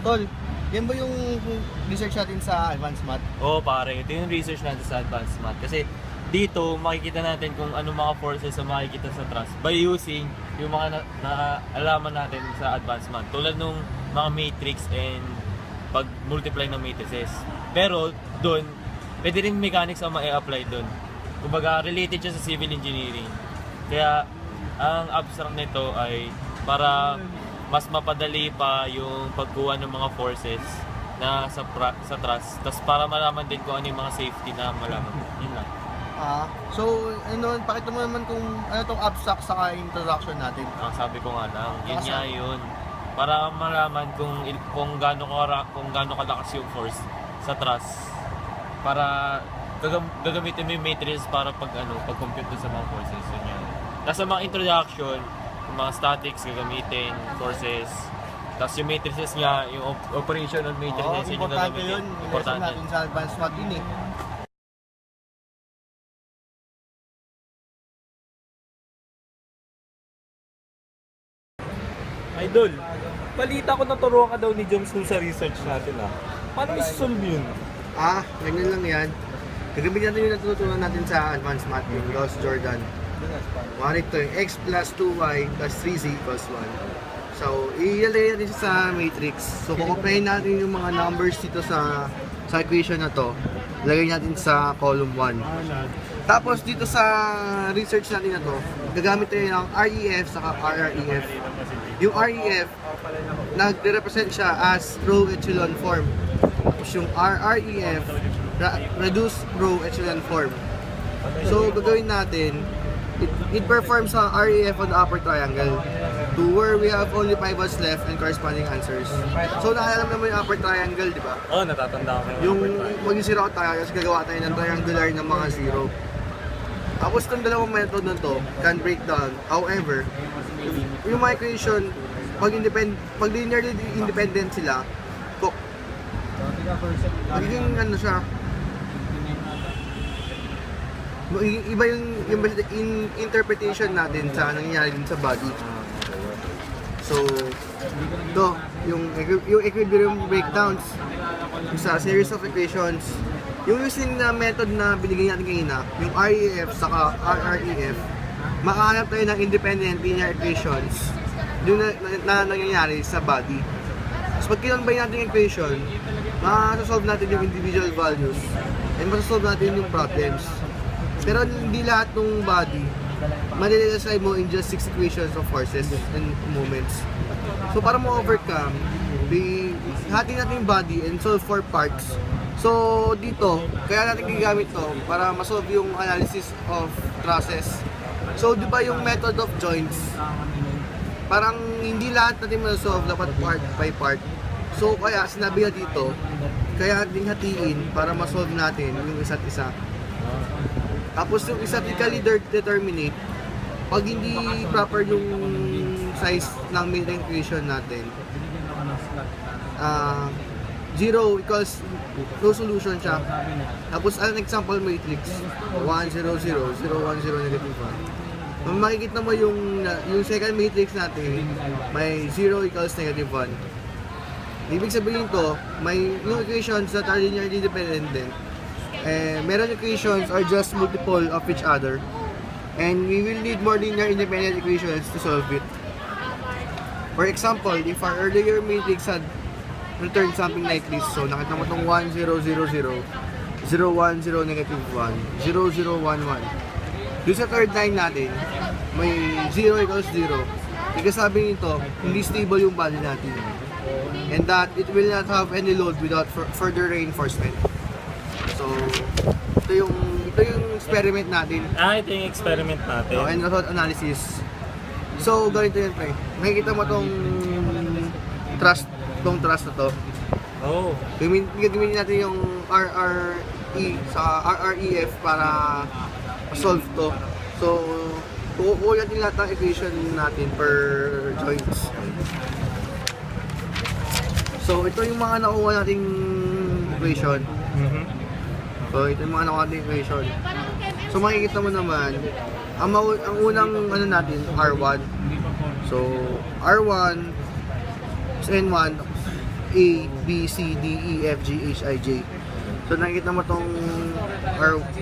Tol, yan ba yung research natin sa advanced math? Oo pare, ito yung research natin sa advanced math. Kasi dito, makikita natin kung ano mga forces ang makikita sa thrust by using yung mga naalaman natin sa advanced math. Tulad nung mga matrix and pag-multiply ng matrices. Pero doon, pwede rin mechanics ang ma-apply doon. Kumbaga, related siya sa civil engineering. Kaya, ang abstract nito ay para mas mapadali pa yung pagkuha ng mga forces na sa thrust. Tapos para malaman din kung ano yung mga safety na malaman. Yun lang. So, ano, pakita mo naman kung ano tong abstract sa introduction natin. Ang sabi ko nga lang, yun Kasi- nga yun. Para malaman kung gaano kalakas yung force sa thrust. Para gagamitin mo yung matrix para pag-compute dun sa mga forces. Yun yan. Nasa mga introduction, yung mga statics gagamitin, forces. Tapos yung matrices nga, yung operation of matrices, yun yung Importante gagamitin. yun. Lesson natin sa advanced math yun eh. Idol, balita ko naturuan ka daw ni Joms sa research natin Paano isolve yun? Ganyan lang yan. Gagamitin natin yung natutunan natin sa advanced math, yung Gauss Jordan. Mari ito yung x plus 2y plus 3z equals 1. So, ilalagay natin siya sa matrix. So, kukumpahin natin yung mga numbers dito sa equation na to. Ilagay natin sa column 1. Tapos, dito sa research natin na to, gagamit tayo ng REF saka RREF. Yung REF, nagre-represent siya as row echelon form. Tapos yung RREF, reduced row echelon form. So, gagawin natin, it performs ang REF on the upper triangle to where we have only pivots left and corresponding answers. So, naalala mo yung upper triangle, di ba? Oo, natatanda ko Yung mag-zero tayo, tapos gagawa tayo ng triangular ng mga zero. Tapos itong dalawang method na to can break down. However, yung mga equation, pag linearly independent sila, magiging ano siya, iba yung interpretation natin sa nangyayari din sa body. So, ito, yung equilibrium breakdowns sa series of equations, yung using na method na binigay natin kanina, yung REF saka RREF, makahanap tayo ng independent linear equations yung na nangyayari sa body. So, pag kinonbine natin yung equation, masasolve natin yung individual values and masasolve natin yung problems. Pero hindi lahat ng body madidesign mo in just 6 equations of forces and moments. So para mo-overcome, hati natin yung body and solve 4 parts. So dito, kaya natin gagamit to para masolve yung analysis of trusses. So di ba yung method of joints, parang hindi lahat natin masolve, dapat part by part. So kaya sinabi na dito, kaya natin hatiin para masolve natin yung isa't isa. Tapos yung statically determinate, pag hindi proper yung size ng main equation natin, 0 equals no solution siya. Tapos an example matrix, 1, 0, 0, 0, 1, 0, negative 1. Kung makikita mo yung second matrix natin, may 0 equals negative 1. Ibig sabihin to, may yung equations that are linearly dependent, meron equations are just multiple of each other, and we will need more linear independent equations to solve it. For example, if our earlier matrix had returned something like this, so nakita mo itong 1, 0, 0, 0, 0, 1, 0, negative 1, 0, 0, 1, 1. Doon sa third line natin, may 0 equals 0. Kasi sabi nito, hindi stable yung value natin. And that it will not have any load without further reinforcement. So, ito yung experiment natin. Ito yung experiment natin. And method analysis. So, ganito yan, pre. Makikita mo tong trust na to. Oh. Gagamitin natin yung RRE sa RREF para solve to. So, kukuha natin lahat ng equation natin per joints. So, ito yung mga nakuha nating equation. So, ito yung mga nakuha nating equation. So, makikita mo naman, ang unang natin, R1. So, R1 is N1, A, B, C, D, E, F, G, H, I, J. So nakikita mo tong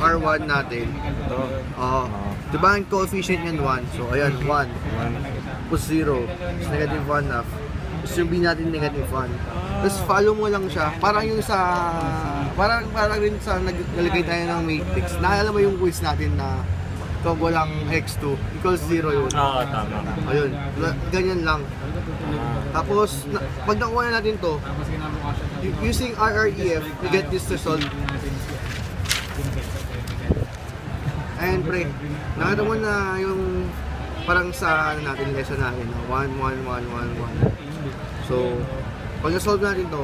R1 natin. Ito. Oo. Diba ang coefficient yan 1? So ayan, 1. Tapos 0. Tapos negative 1 half. Tapos yung B natin negative 1. Tapos follow mo lang siya. Parang yung sa... Parang rin sa nalagay tayo ng matrix. Naalala mo yung quiz natin na kapag walang x2 equals 0 yun. Oo, tama. Ayun. Ganyan lang. Tapos, pag nakuha na natin to, using RREF, we get this result. Ayan, pre. Nakita mo na yung parang sa ano natin, lesson natin. 1, 1, 1, 1, 1. So, pag na-solve natin to,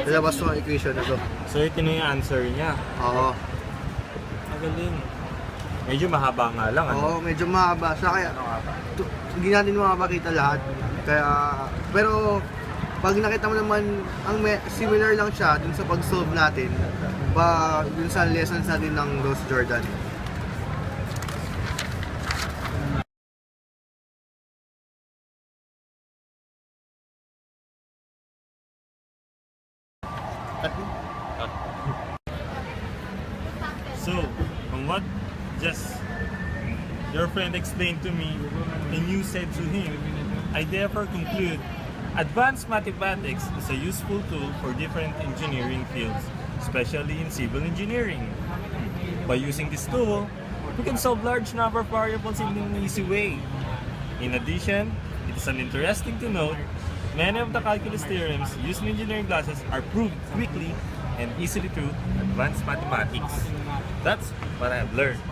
lalabas ng equation na to. So ito na yung answer niya. Oo. Magaling. Medyo mahaba nga lang, ano? Oo, medyo mahaba. Sa kaya, hindi natin makapakita lahat. Kaya, pero, pag nakita mo naman, similar lang siya dun sa pag-solve natin, dun sa lessons natin ng Rose Jordan. So, from what just your friend explained to me and you said to him, I therefore conclude advanced mathematics is a useful tool for different engineering fields, especially in civil engineering. By using this tool, we can solve large number of variables in an easy way. In addition, it is interesting to note many of the calculus theorems used in engineering classes are proved quickly and easily through advanced mathematics. That's what I have learned.